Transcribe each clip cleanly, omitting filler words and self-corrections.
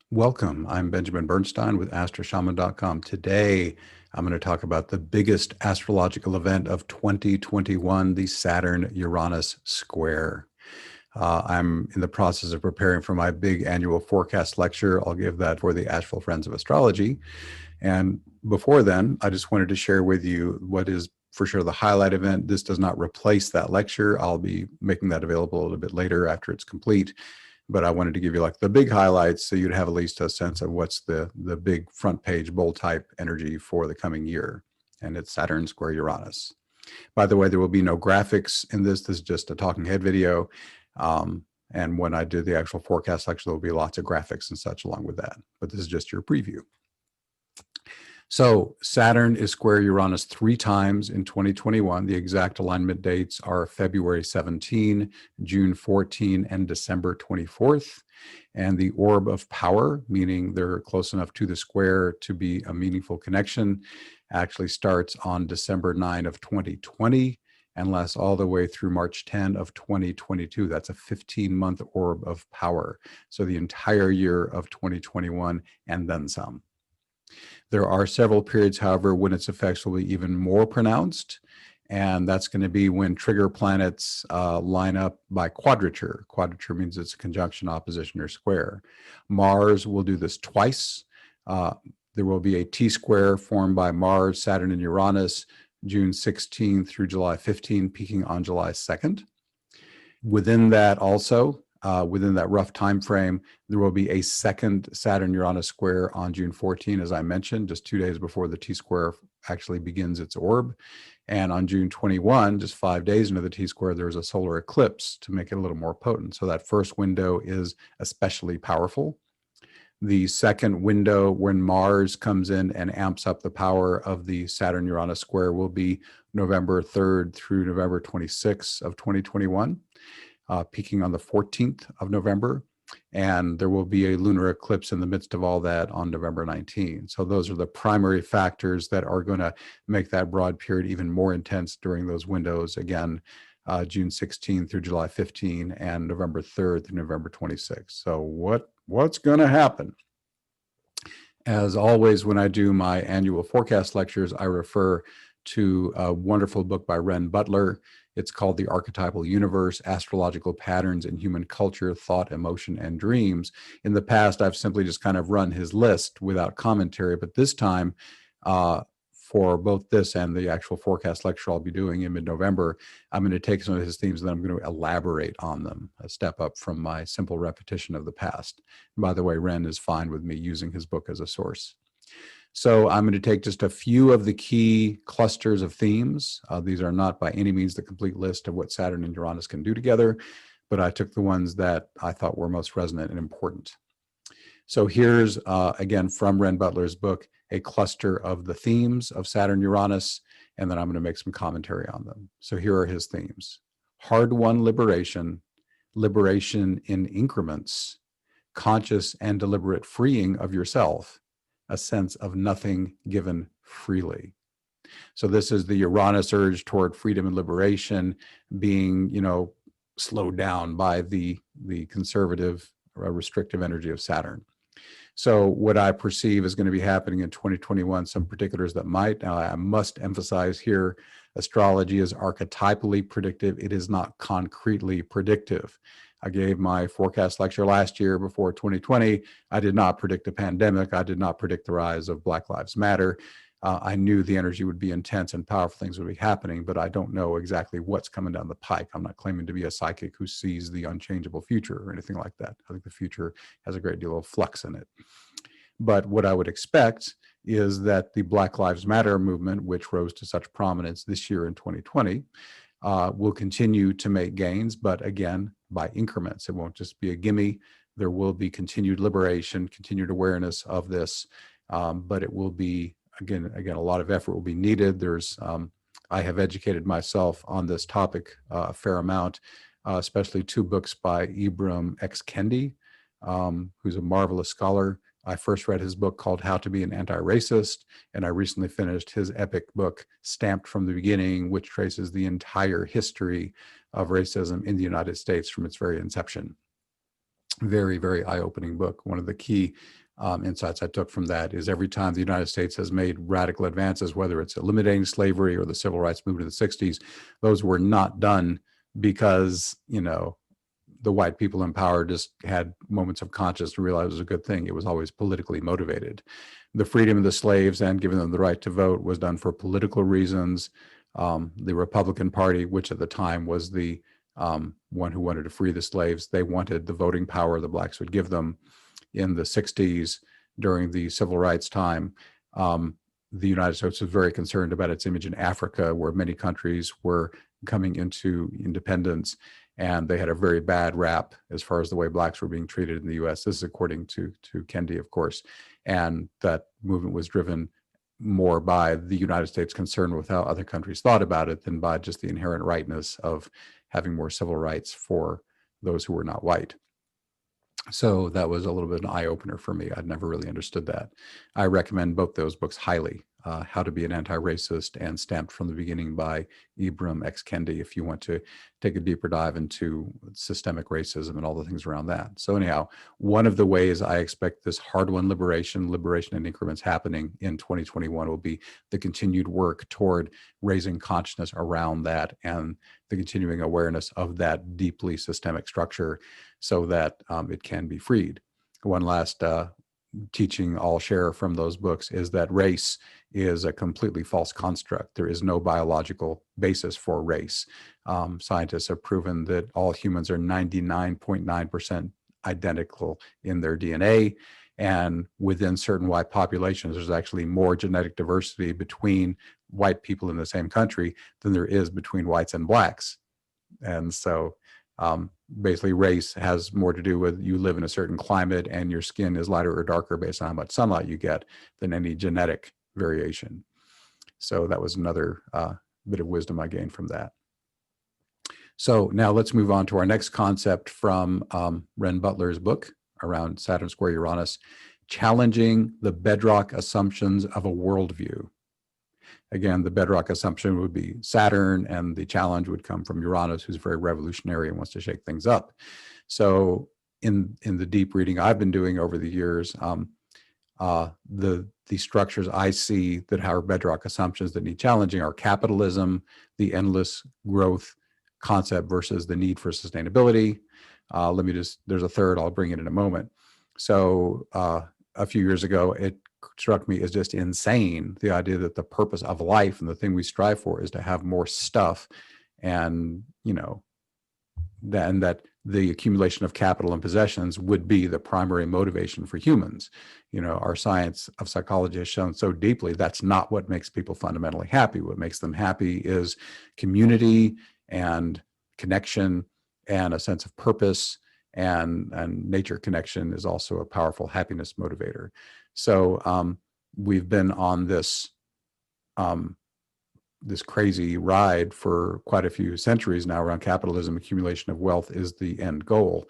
Welcome. I'm Benjamin Bernstein with astroshaman.com. Today, I'm going to talk about the biggest astrological event of 2021, the Saturn-Uranus square. I'm in the process of preparing for my big annual forecast lecture. I'll give that for the Asheville Friends of Astrology. And before then, I just wanted to share with you what is for sure the highlight event. This does not replace that lecture. I'll be making that available a little bit later after it's complete. But I wanted to give you like the big highlights so you'd have at least a sense of what's the big front page bold type energy for the coming year. And it's Saturn square Uranus. By the way, there will be no graphics in this. This is just a talking head video. And when I do the actual forecast lecture, there'll be lots of graphics and such along with that. But this is just your preview. So Saturn is square Uranus 3 times in 2021. The exact alignment dates are February 17, June 14, and December 24th. And the orb of power, meaning they're close enough to the square to be a meaningful connection, actually starts on December 9 of 2020 and lasts all the way through March 10 of 2022. That's a 15-month orb of power. So the entire year of 2021 and then some. There are several periods, however, when its effects will be even more pronounced, and that's going to be when trigger planets line up by quadrature. Quadrature means it's a conjunction, opposition, or square. Mars will do this twice. There will be a T-square formed by Mars, Saturn, and Uranus, June 16 through July 15, peaking on July 2nd. Within that also, within that rough time frame, there will be a second Saturn-Uranus square on June 14, as I mentioned, just 2 days before the T-square actually begins its orb. And on June 21, just 5 days into the T-square, there's a solar eclipse to make it a little more potent. So that first window is especially powerful. The second window, when Mars comes in and amps up the power of the Saturn-Uranus square, will be November 3rd through November 26th of 2021. Peaking on the 14th of November, and there will be a lunar eclipse in the midst of all that on November 19. So those are the primary factors that are going to make that broad period even more intense during those windows. Again, June 16 through July 15 and November 3rd through November 26. So what's going to happen? As always, when I do my annual forecast lectures, I refer to a wonderful book by Ren Butler. It's called The Archetypal Universe, Astrological Patterns in Human Culture, Thought, Emotion, and Dreams. In the past, I've simply just kind of run his list without commentary, but this time, for both this and the actual forecast lecture I'll be doing in mid-November, I'm going to take some of his themes and I'm going to elaborate on them, a step up from my simple repetition of the past. And by the way, Ren is fine with me using his book as a source. So I'm going to take just a few of the key clusters of themes. These are not by any means the complete list of what Saturn and Uranus can do together, but I took the ones that I thought were most resonant and important. So here's, again, from Ren Butler's book, a cluster of the themes of Saturn-Uranus, and then I'm going to make some commentary on them. So here are his themes. Hard-won liberation, liberation in increments, conscious and deliberate freeing of yourself, a sense of nothing given freely. So this is the Uranus urge toward freedom and liberation being, slowed down by the conservative, restrictive energy of Saturn. So what I perceive is going to be happening in 2021, some particulars that might. Now, I must emphasize here, astrology is archetypally predictive. It is not concretely predictive. I gave my forecast lecture last year before 2020. I did not predict a pandemic. I did not predict the rise of Black Lives Matter. I knew the energy would be intense and powerful things would be happening, but I don't know exactly what's coming down the pike. I'm not claiming to be a psychic who sees the unchangeable future or anything like that. I think the future has a great deal of flux in it. But what I would expect is that the Black Lives Matter movement, which rose to such prominence this year in 2020, will continue to make gains, but again, by increments. It won't just be a gimme. There will be continued liberation, continued awareness of this, but it will be, again, a lot of effort will be needed. I have educated myself on this topic a fair amount, especially 2 books by Ibram X. Kendi, who's a marvelous scholar. I first read his book called How to Be an Anti-Racist, and I recently finished his epic book, Stamped from the Beginning, which traces the entire history of racism in the United States from its very inception. Very, very eye-opening book. One of the key insights I took from that is every time the United States has made radical advances, whether it's eliminating slavery or the civil rights movement of the 60s, those were not done because, the white people in power just had moments of conscience to realize it was a good thing. It was always politically motivated. The freedom of the slaves and giving them the right to vote was done for political reasons. The Republican Party, which at the time was the one who wanted to free the slaves, they wanted the voting power the blacks would give them. In the 60s, during the civil rights time, the United States was very concerned about its image in Africa, where many countries were coming into independence, and they had a very bad rap as far as the way blacks were being treated in the US. This is according to Kendi, of course. And that movement was driven more by the United States' concern with how other countries thought about it than by just the inherent rightness of having more civil rights for those who were not white. So that was a little bit of an eye-opener for me. I'd never really understood that. I recommend both those books highly. How to Be an Anti-Racist and Stamped from the Beginning by Ibram X. Kendi, if you want to take a deeper dive into systemic racism and all the things around that. So anyhow, one of the ways I expect this hard-won liberation in increments happening in 2021 will be the continued work toward raising consciousness around that and the continuing awareness of that deeply systemic structure so that it can be freed. One last teaching I'll share from those books is that race is a completely false construct. There is no biological basis for race. Scientists have proven that all humans are 99.9% identical in their DNA. And within certain white populations, there's actually more genetic diversity between white people in the same country than there is between whites and blacks. And so basically race has more to do with you live in a certain climate and your skin is lighter or darker based on how much sunlight you get than any genetic variation. So that was another bit of wisdom I gained from that. So now let's move on to our next concept from Ren Butler's book around Saturn square Uranus, Challenging the Bedrock Assumptions of a Worldview. Again, the bedrock assumption would be Saturn, and the challenge would come from Uranus, who's very revolutionary and wants to shake things up. So in the deep reading I've been doing over the years, the structures I see that are bedrock assumptions that need challenging are capitalism, the endless growth concept versus the need for sustainability. There's a third, I'll bring it in a moment. So a few years ago, it struck me as just insane, the idea that the purpose of life and the thing we strive for is to have more stuff, and then that the accumulation of capital and possessions would be the primary motivation for humans. Our science of psychology has shown so deeply that's not what makes people fundamentally happy. What makes them happy is community and connection and a sense of purpose, and nature connection is also a powerful happiness motivator. So we've been on this this crazy ride for quite a few centuries now around capitalism. Accumulation of wealth is the end goal.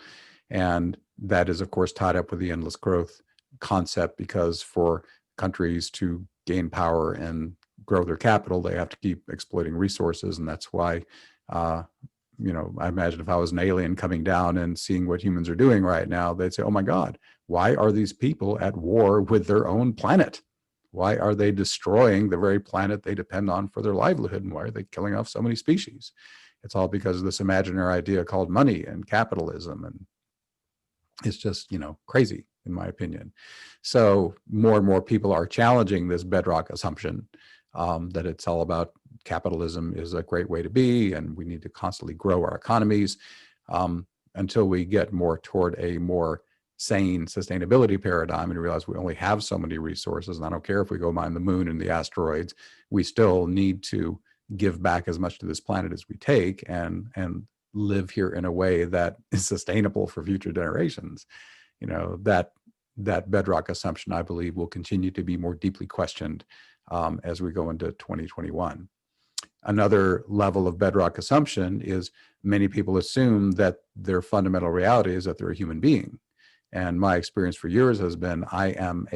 And that is, of course, tied up with the endless growth concept, because for countries to gain power and grow their capital, they have to keep exploiting resources. And that's why, I imagine if I was an alien coming down and seeing what humans are doing right now, they'd say, oh my God, why are these people at war with their own planet? Why are they destroying the very planet they depend on for their livelihood? And why are they killing off so many species? It's all because of this imaginary idea called money and capitalism. And it's just, crazy, in my opinion. So more and more people are challenging this bedrock assumption that it's all about capitalism is a great way to be, and we need to constantly grow our economies until we get more toward a more sane sustainability paradigm and realize we only have so many resources. And I don't care if we go mine the moon and the asteroids, we still need to give back as much to this planet as we take, and live here in a way that is sustainable for future generations. That bedrock assumption, I believe, will continue to be more deeply questioned as we go into 2021. Another level of bedrock assumption is many people assume that their fundamental reality is that they're a human being. And my experience for years has been, I am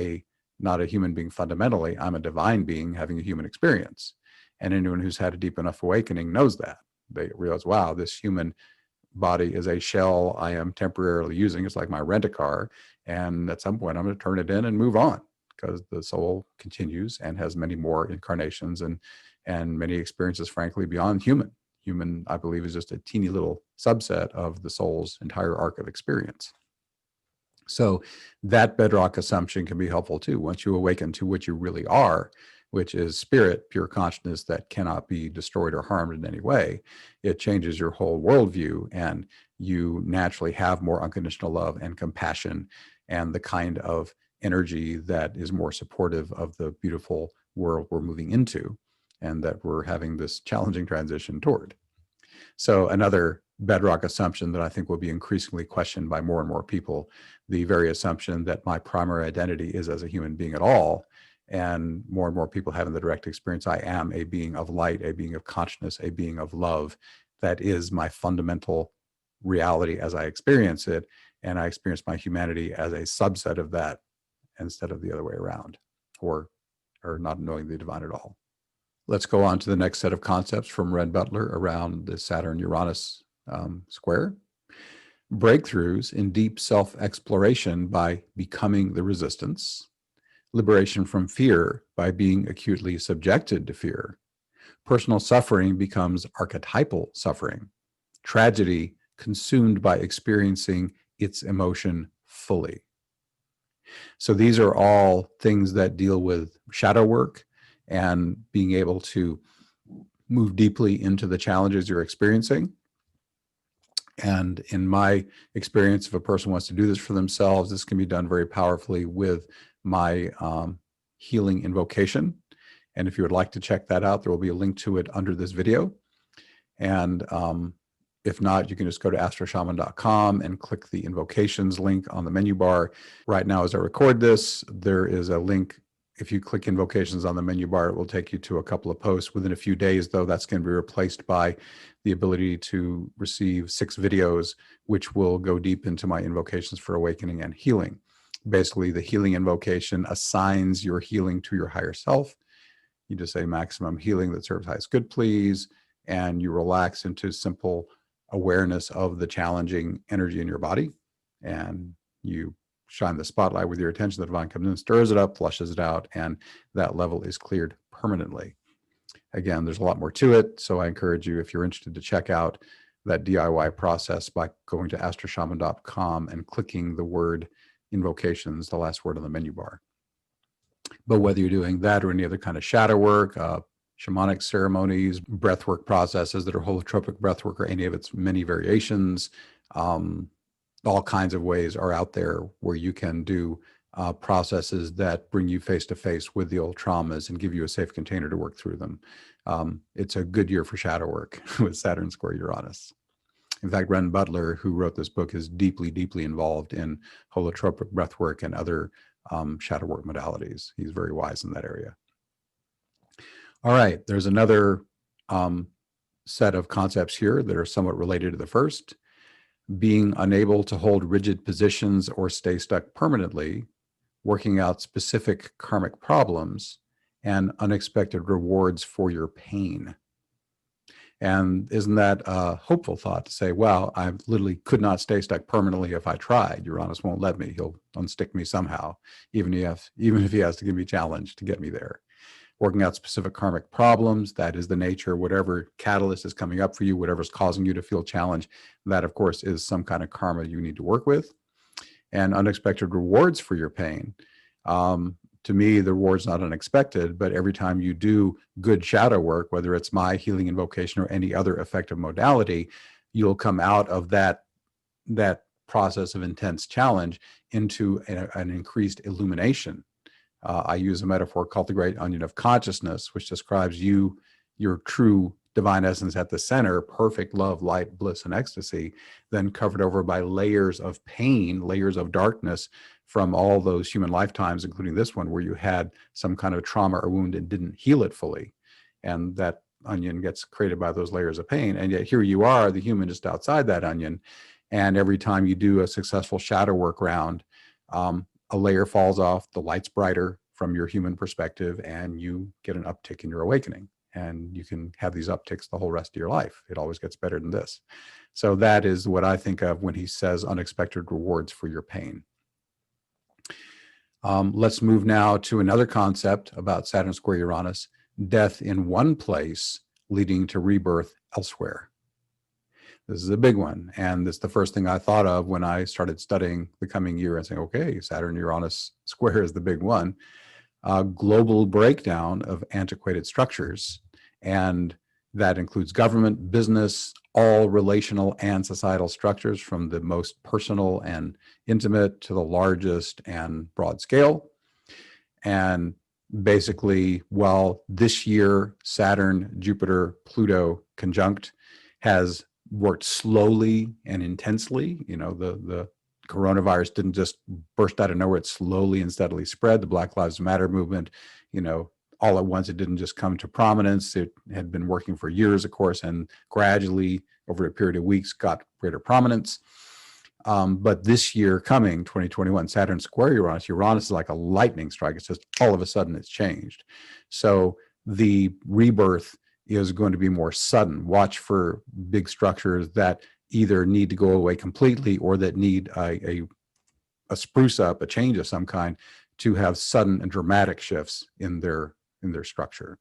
not a human being fundamentally, I'm a divine being having a human experience. And anyone who's had a deep enough awakening knows that. They realize, wow, this human body is a shell I am temporarily using. It's like my rent-a-car. And at some point, I'm going to turn it in and move on, because the soul continues and has many more incarnations and many experiences, frankly, beyond human. Human, I believe, is just a teeny little subset of the soul's entire arc of experience. So that bedrock assumption can be helpful too. Once you awaken to what you really are, which is spirit, pure consciousness that cannot be destroyed or harmed in any way, it changes your whole worldview, and you naturally have more unconditional love and compassion and the kind of energy that is more supportive of the beautiful world we're moving into and that we're having this challenging transition toward. So another bedrock assumption that I think will be increasingly questioned by more and more people, the very assumption that my primary identity is as a human being at all. And more people having the direct experience, I am a being of light, a being of consciousness, a being of love. That is my fundamental reality as I experience it. And I experience my humanity as a subset of that instead of the other way around, or not knowing the divine at all. Let's go on to the next set of concepts from Red Butler around the Saturn-Uranus square. Breakthroughs in deep self-exploration by becoming the resistance. Liberation from fear by being acutely subjected to fear. Personal suffering becomes archetypal suffering. Tragedy consumed by experiencing its emotion fully. So these are all things that deal with shadow work and being able to move deeply into the challenges you're experiencing. And in my experience, if a person wants to do this for themselves, this can be done very powerfully with my healing invocation. And if you would like to check that out, there will be a link to it under this video. And if not, you can just go to astroshaman.com and click the invocations link on the menu bar. Right now, as I record this, there is a link. If you click invocations on the menu bar, it will take you to a couple of posts. Within a few days, though, that's going to be replaced by the ability to receive 6 videos, which will go deep into my invocations for awakening and healing. Basically, the healing invocation assigns your healing to your higher self. You just say maximum healing that serves highest good, please, and you relax into simple awareness of the challenging energy in your body, and you shine the spotlight with your attention. The divine comes in, stirs it up, flushes it out, and that level is cleared permanently. Again, there's a lot more to it, so I encourage you, if you're interested, to check out that DIY process by going to astroshaman.com and clicking the word invocations, the last word on the menu bar. But whether you're doing that or any other kind of shadow work, shamanic ceremonies, breathwork processes that are holotropic breathwork, or any of its many variations, all kinds of ways are out there where you can do processes that bring you face to face with the old traumas and give you a safe container to work through them. It's a good year for shadow work with Saturn square Uranus. In fact, Ren Butler, who wrote this book, is deeply, deeply involved in holotropic breathwork and other shadow work modalities. He's very wise in that area. All right, there's another set of concepts here that are somewhat related to the first. Being unable to hold rigid positions or stay stuck permanently, working out specific karmic problems, and unexpected rewards for your pain. And isn't that a hopeful thought to say, well, I literally could not stay stuck permanently if I tried. Uranus won't let me. He'll unstick me somehow, even if he has to give me a challenge to get me there. Working out specific karmic problems, that is the nature, whatever catalyst is coming up for you, whatever's causing you to feel challenged, that of course is some kind of karma you need to work with. And unexpected rewards for your pain. To me, the reward's not unexpected, but every time you do good shadow work, whether it's my healing invocation or any other effective modality, you'll come out of that process of intense challenge into an increased illumination. I use a metaphor called the Great Onion of Consciousness, which describes you, your true divine essence at the center, perfect love, light, bliss, and ecstasy, then covered over by layers of pain, layers of darkness from all those human lifetimes, including this one, where you had some kind of trauma or wound and didn't heal it fully. And that onion gets created by those layers of pain. And yet here you are, the human just outside that onion. And every time you do a successful shadow work round, a layer falls off, the light's brighter from your human perspective, and you get an uptick in your awakening. and you can have these upticks the whole rest of your life. It always gets better than this. So that is what I think of when he says unexpected rewards for your pain. Let's move now to another concept about Saturn square Uranus: death in one place leading to rebirth elsewhere. This is a big one, and it's the first thing I thought of when I started studying the coming year and saying, okay, Saturn Uranus square is the big one. Global breakdown of antiquated structures, and that includes government, business, all relational and societal structures, from the most personal and intimate to the largest and broad scale. And basically, while this year Saturn, Jupiter, Pluto conjunct has worked slowly and intensely, the coronavirus didn't just burst out of nowhere. It slowly and steadily spread. The Black Lives Matter movement, all at once, it didn't just come to prominence. It had been working for years, of course, and gradually over a period of weeks got greater prominence. But this year coming, 2021, Saturn square Uranus, Uranus is like a lightning strike. It's just all of a sudden it's changed. So the rebirth is going to be more sudden. Watch for big structures that either need to go away completely or that need a spruce up, a change of some kind, to have sudden and dramatic shifts in their structure.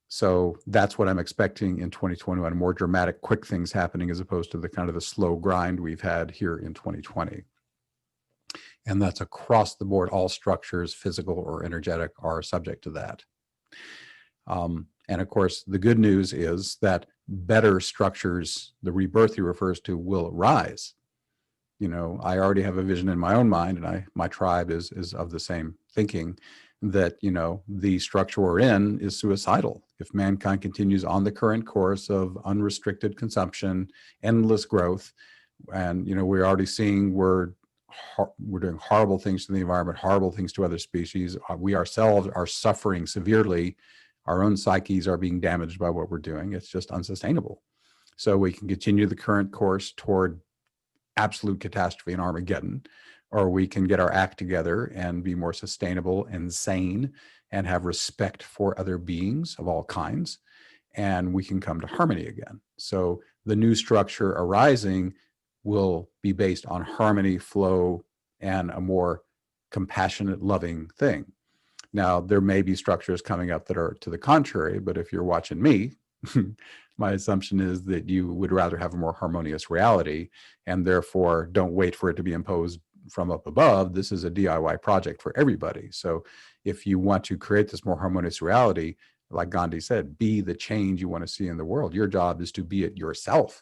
So that's what I'm expecting in 2021, more dramatic, quick things happening as opposed to the kind of the slow grind we've had here in 2020. And that's across the board. All structures, physical or energetic, are subject to that. And of course, the good news is that better structures, the rebirth he refers to, will rise. I already have a vision in my own mind, and my tribe is of the same thinking, that, the structure we're in is suicidal. If mankind continues on the current course of unrestricted consumption, endless growth, and, we're already seeing we're doing horrible things to the environment, horrible things to other species. We ourselves are suffering severely. Our own psyches are being damaged by what we're doing. It's just unsustainable. So we can continue the current course toward absolute catastrophe and Armageddon, or we can get our act together and be more sustainable and sane and have respect for other beings of all kinds, and we can come to harmony again. So the new structure arising will be based on harmony, flow, and a more compassionate, loving thing. Now, there may be structures coming up that are to the contrary, but if you're watching me, my assumption is that you would rather have a more harmonious reality, and therefore don't wait for it to be imposed from up above. This is a DIY project for everybody. So if you want to create this more harmonious reality, like Gandhi said, be the change you want to see in the world. Your job is to be it yourself.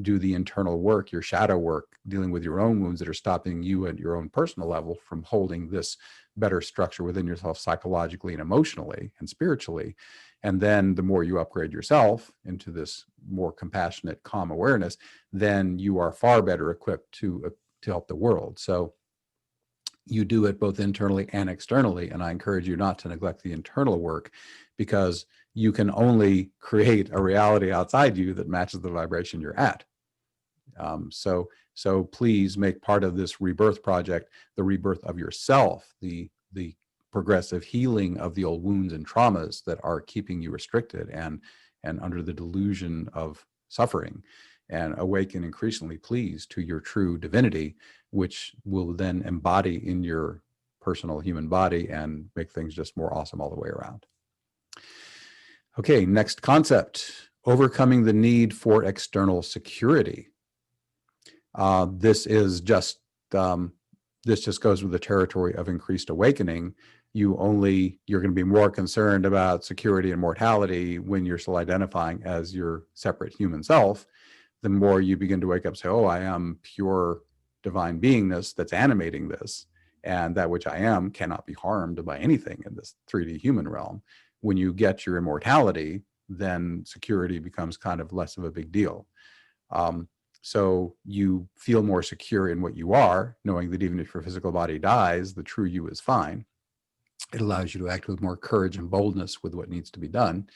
Do the internal work, your shadow work, dealing with your own wounds that are stopping you at your own personal level from holding this better structure within yourself psychologically and emotionally and spiritually. And then the more you upgrade yourself into this more compassionate, calm awareness, then you are far better equipped to help the world. So you do it both internally and externally. And I encourage you not to neglect the internal work, because you can only create a reality outside you that matches the vibration you're at. So please make part of this rebirth project the rebirth of yourself, the progressive healing of the old wounds and traumas that are keeping you restricted and under the delusion of suffering, and awaken increasingly, please, to your true divinity, which will then embody in your personal human body and make things just more awesome all the way around. Okay, next concept: overcoming the need for external security. This just goes with the territory of increased awakening. You're going to be more concerned about security and mortality when you're still identifying as your separate human self. The more you begin to wake up and say, oh, I am pure divine beingness that's animating this, and that which I am cannot be harmed by anything in this 3D human realm. When you get your immortality, then security becomes kind of less of a big deal. So you feel more secure in what you are, knowing that even if your physical body dies, the true you is fine. It allows you to act with more courage and boldness with what needs to be done.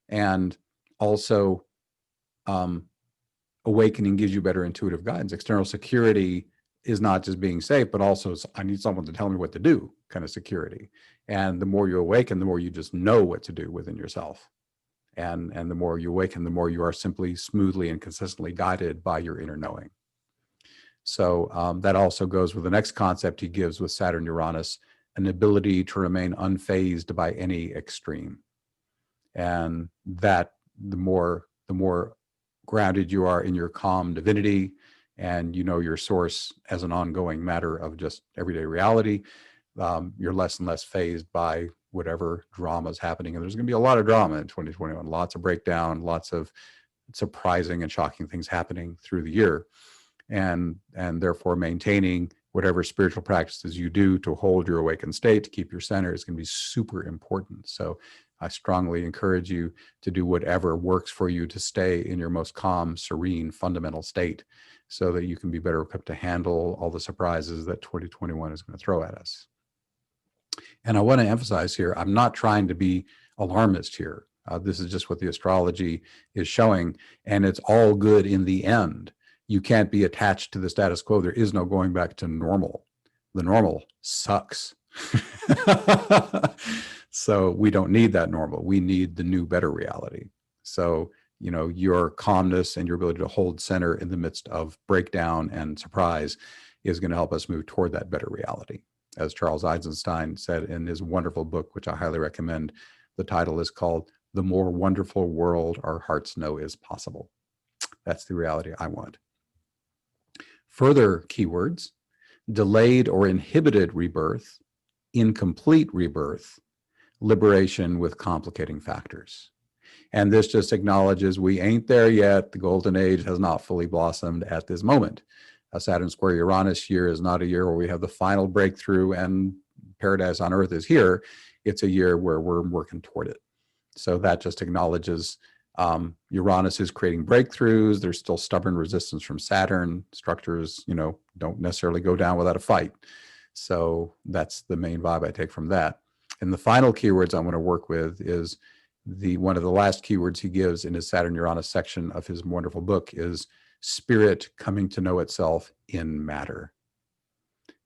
And also, awakening gives you better intuitive guidance. External security is not just being safe, but also I need someone to tell me what to do kind of security. And the more you awaken, the more you just know what to do within yourself. And the more you awaken, the more you are simply smoothly and consistently guided by your inner knowing. So that also goes with the next concept he gives with Saturn Uranus, an ability to remain unfazed by any extreme. And that the more grounded you are in your calm divinity, and you know your source as an ongoing matter of just everyday reality, you're less and less fazed by whatever drama is happening. And there's going to be a lot of drama in 2021, lots of breakdown, lots of surprising and shocking things happening through the year. And therefore maintaining whatever spiritual practices you do to hold your awakened state, to keep your center, is going to be super important. So I strongly encourage you to do whatever works for you to stay in your most calm, serene, fundamental state, so that you can be better equipped to handle all the surprises that 2021 is going to throw at us. And I want to emphasize here, I'm not trying to be alarmist here. This is just what the astrology is showing, and it's all good in the end. You can't be attached to the status quo. There is no going back to normal. The normal sucks. So we don't need that normal. We need the new, better reality. So, you know, your calmness and your ability to hold center in the midst of breakdown and surprise is going to help us move toward that better reality. As Charles Eisenstein said in his wonderful book, which I highly recommend, the title is called "The More Wonderful World Our Hearts Know Is Possible." That's the reality I want. Further keywords: delayed or inhibited rebirth, incomplete rebirth, liberation with complicating factors. And this just acknowledges we ain't there yet. The golden age has not fully blossomed at this moment. A Saturn square Uranus year is not a year where we have the final breakthrough and paradise on earth is here. It's a year where we're working toward it. So that just acknowledges Uranus is creating breakthroughs. There's still stubborn resistance from Saturn. Structures, you know, don't necessarily go down without a fight. So that's the main vibe I take from that. And the final keywords I want to work with is one of the last keywords he gives in his Saturn Uranus section of his wonderful book is spirit coming to know itself in matter.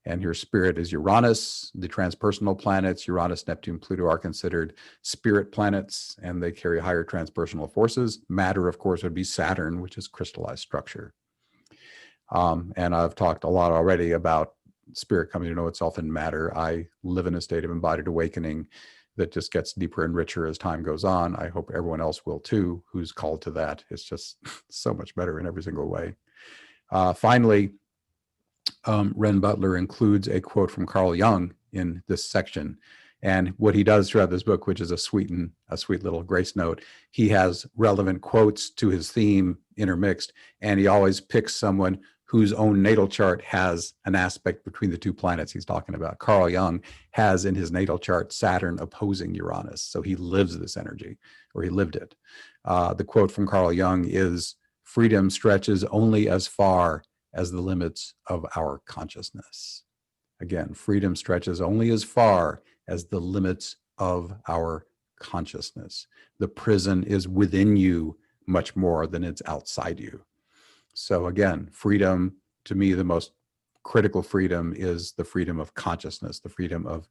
And your spirit is Uranus. The transpersonal planets, Uranus, Neptune, Pluto, are considered spirit planets, and they carry higher transpersonal forces. Matter, of course, would be Saturn, which is crystallized structure. And I've talked a lot already about spirit coming to know itself in matter. I live in a state of embodied awakening that just gets deeper and richer as time goes on. I hope everyone else will too, who's called to that. It's just so much better in every single way. Finally, Ren Butler includes a quote from Carl Jung in this section. And what he does throughout this book, which is a sweet little grace note, he has relevant quotes to his theme intermixed, and he always picks someone whose own natal chart has an aspect between the two planets he's talking about. Carl Jung has in his natal chart Saturn opposing Uranus, so he lives this energy, or he lived it. The quote from Carl Jung is, "Freedom stretches only as far as the limits of our consciousness." Again, freedom stretches only as far as the limits of our consciousness. The prison is within you much more than it's outside you. So again, freedom, to me, the most critical freedom is the freedom of consciousness, the freedom of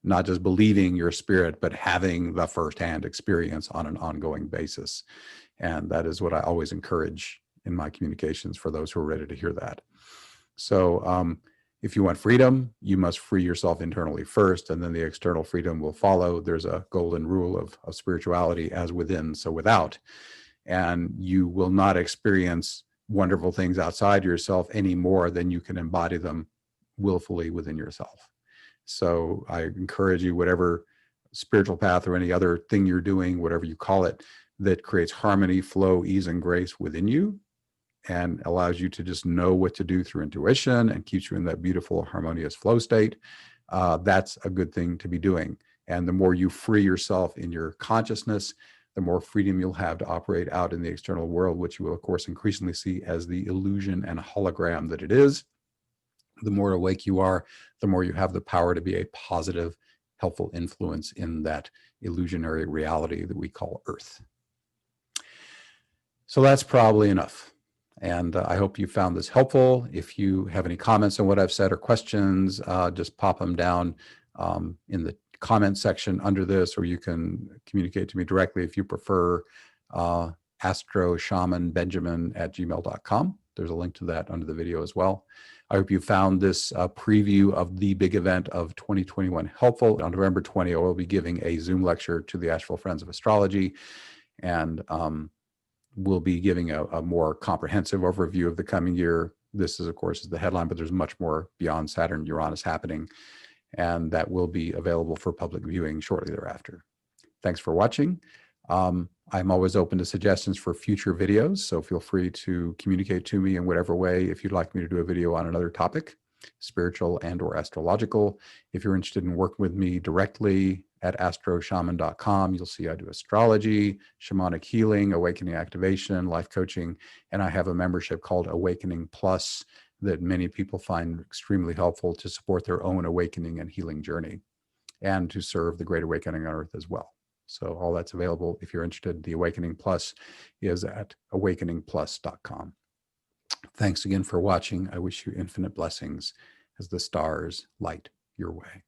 not just believing your spirit, but having the firsthand experience on an ongoing basis. And that is what I always encourage in my communications for those who are ready to hear that. So if you want freedom, you must free yourself internally first, and then the external freedom will follow. There's a golden rule of spirituality: as within, so without. And you will not experience wonderful things outside yourself any more than you can embody them willfully within yourself. So I encourage you, whatever spiritual path or any other thing you're doing, whatever you call it, that creates harmony, flow, ease, and grace within you, and allows you to just know what to do through intuition and keeps you in that beautiful, harmonious flow state, that's a good thing to be doing. And the more you free yourself in your consciousness, the more freedom you'll have to operate out in the external world, which you will, of course, increasingly see as the illusion and hologram that it is. The more awake you are, the more you have the power to be a positive, helpful influence in that illusionary reality that we call Earth. So that's probably enough. And I hope you found this helpful. If you have any comments on what I've said or questions, just pop them down in the comment section under this, or you can communicate to me directly if you prefer, astroshamanbenjamin@gmail.com. There's a link to that under the video as well. I hope you found this preview of the big event of 2021 helpful. On November 20, I will be giving a Zoom lecture to the Asheville Friends of Astrology, and we'll be giving a more comprehensive overview of the coming year. This is, of course, the headline, but there's much more beyond Saturn and Uranus happening, and that will be available for public viewing shortly thereafter. Thanks for watching. I'm always open to suggestions for future videos, so feel free to communicate to me in whatever way if you'd like me to do a video on another topic, spiritual and or astrological. If you're interested in working with me directly at astroshaman.com, you'll see I do astrology, shamanic healing, awakening activation, life coaching, and I have a membership called Awakening Plus that many people find extremely helpful to support their own awakening and healing journey and to serve the Great Awakening on Earth as well. So all that's available if you're interested. The Awakening Plus is at awakeningplus.com. Thanks again for watching. I wish you infinite blessings as the stars light your way.